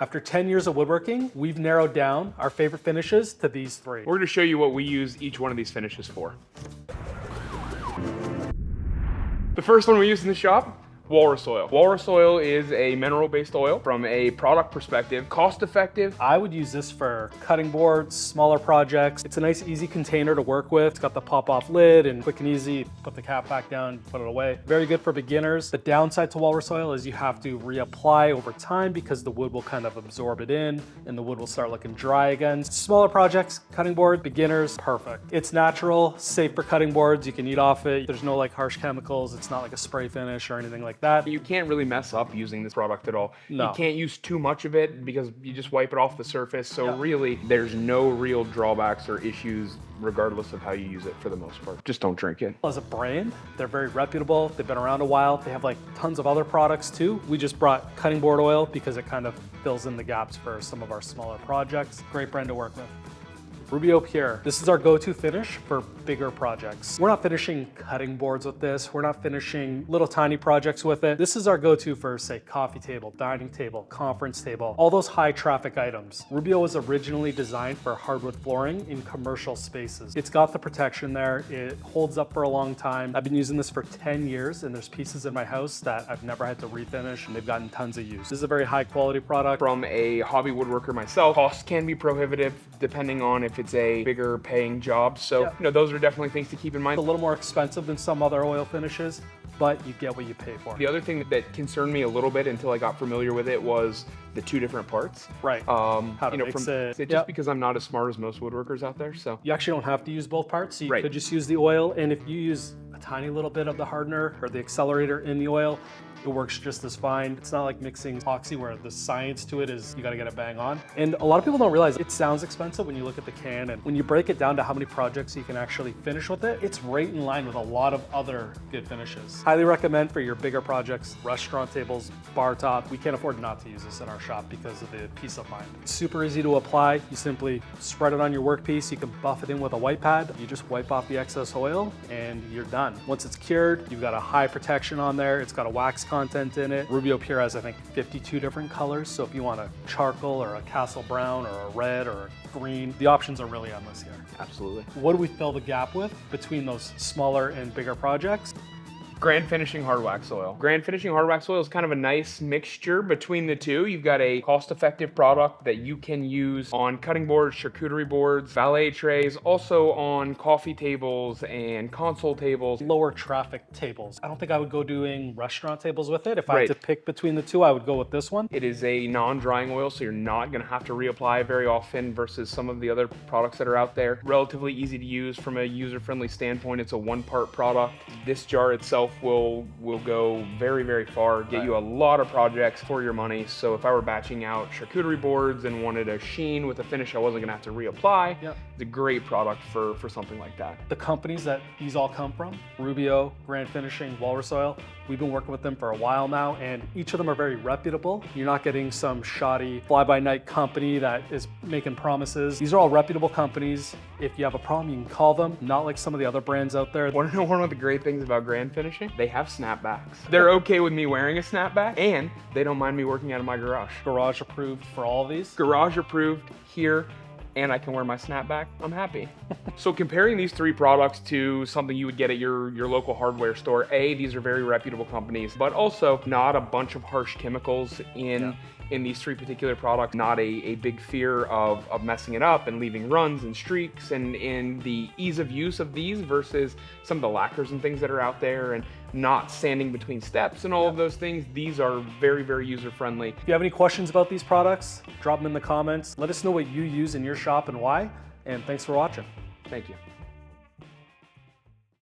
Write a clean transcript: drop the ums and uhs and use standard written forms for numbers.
After 10 years of woodworking, we've narrowed down our favorite finishes to these three. We're gonna show you what we use each one of these finishes for. The first one we use in the shop, Walrus Oil. Walrus Oil is a mineral-based oil. From a product perspective, cost-effective. I would use this for cutting boards, smaller projects. It's a nice, easy container to work with. It's got the pop-off lid and quick and easy. Put the cap back down, put it away. Very good for beginners. The downside to Walrus Oil is you have to reapply over time because the wood will kind of absorb it in and the wood will start looking dry again. Smaller projects, cutting board, beginners, perfect. It's natural, safe for cutting boards. You can eat off it. There's no like harsh chemicals. It's not like a spray finish or anything like that. You can't really mess up using this product at all. No. You can't use too much of it because you just wipe it off the surface. So really, there's no real drawbacks or issues regardless of how you use it for the most part. Just don't drink it. As a brand, they're very reputable. They've been around a while. They have like tons of other products too. We just brought cutting board oil because it kind of fills in the gaps for some of our smaller projects. Great brand to work with. Rubio Pure. This is our go-to finish for bigger projects. We're not finishing cutting boards with this. We're not finishing little tiny projects with it. This is our go-to for, say, coffee table, dining table, conference table, all those high traffic items. Rubio was originally designed for hardwood flooring in commercial spaces. It's got the protection there. It holds up for a long time. I've been using this for 10 years and there's pieces in my house that I've never had to refinish and they've gotten tons of use. This is a very high quality product. From a hobby woodworker myself, costs can be prohibitive depending on if it's a bigger paying job. So, you know, those are definitely things to keep in mind. It's a little more expensive than some other oil finishes, but you get what you pay for. The other thing that concerned me a little bit until I got familiar with it was the two different parts. Right. How to mix it. Just because I'm not as smart as most woodworkers out there, so. You actually don't have to use both parts. So you could just use the oil, and if you use a tiny little bit of the hardener or the accelerator in the oil, it works just as fine. It's not like mixing epoxy where the science to it is you gotta get it bang on. And a lot of people don't realize it sounds expensive when you look at the can, and when you break it down to how many projects you can actually finish with it, it's right in line with a lot of other good finishes. Highly recommend for your bigger projects, restaurant tables, bar top. We can't afford not to use this in our shop because of the peace of mind. It's super easy to apply. You simply spread it on your workpiece. You can buff it in with a white pad. You just wipe off the excess oil and you're done. Once it's cured, you've got a high protection on there. It's got a wax content in it. Rubio Pure has, I think, 52 different colors. So if you want a charcoal or a castle brown or a red or a green, the options are really endless here. Absolutely. What do we fill the gap with between those smaller and bigger projects? Grand Finishing Hard Wax Oil. Grand Finishing Hard Wax Oil is kind of a nice mixture between the two. You've got a cost-effective product that you can use on cutting boards, charcuterie boards, valet trays, also on coffee tables and console tables. Lower traffic tables. I don't think I would go doing restaurant tables with it. If I had to pick between the two, I would go with this one. It is a non-drying oil, so you're not gonna have to reapply very often versus some of the other products that are out there. Relatively easy to use from a user-friendly standpoint. It's a one-part product. This jar itself will go very, very far, get you a lot of projects for your money. So if I were batching out charcuterie boards and wanted a sheen with a finish I wasn't gonna have to reapply, it's a great product for something like that. The companies that these all come from, Rubio, Grand Finishing, Walrus Oil, we've been working with them for a while now, and each of them are very reputable. You're not getting some shoddy fly-by-night company that is making promises. These are all reputable companies. If you have a problem, you can call them, not like some of the other brands out there. Want to know one of the great things about Grand Finishing? They have snapbacks. They're okay with me wearing a snapback, and they don't mind me working out of my garage. Garage approved for all of these? Garage approved here, and I can wear my snapback. I'm happy. So comparing these three products to something you would get at your local hardware store, these are very reputable companies, but also not a bunch of harsh chemicals in these three particular products, not a big fear of messing it up and leaving runs and streaks, and in the ease of use of these versus some of the lacquers and things that are out there, and not sanding between steps and all of those things. These are very, very user-friendly. If you have any questions about these products, drop them in the comments. Let us know what you use in your shop and why, and thanks for watching. Thank you.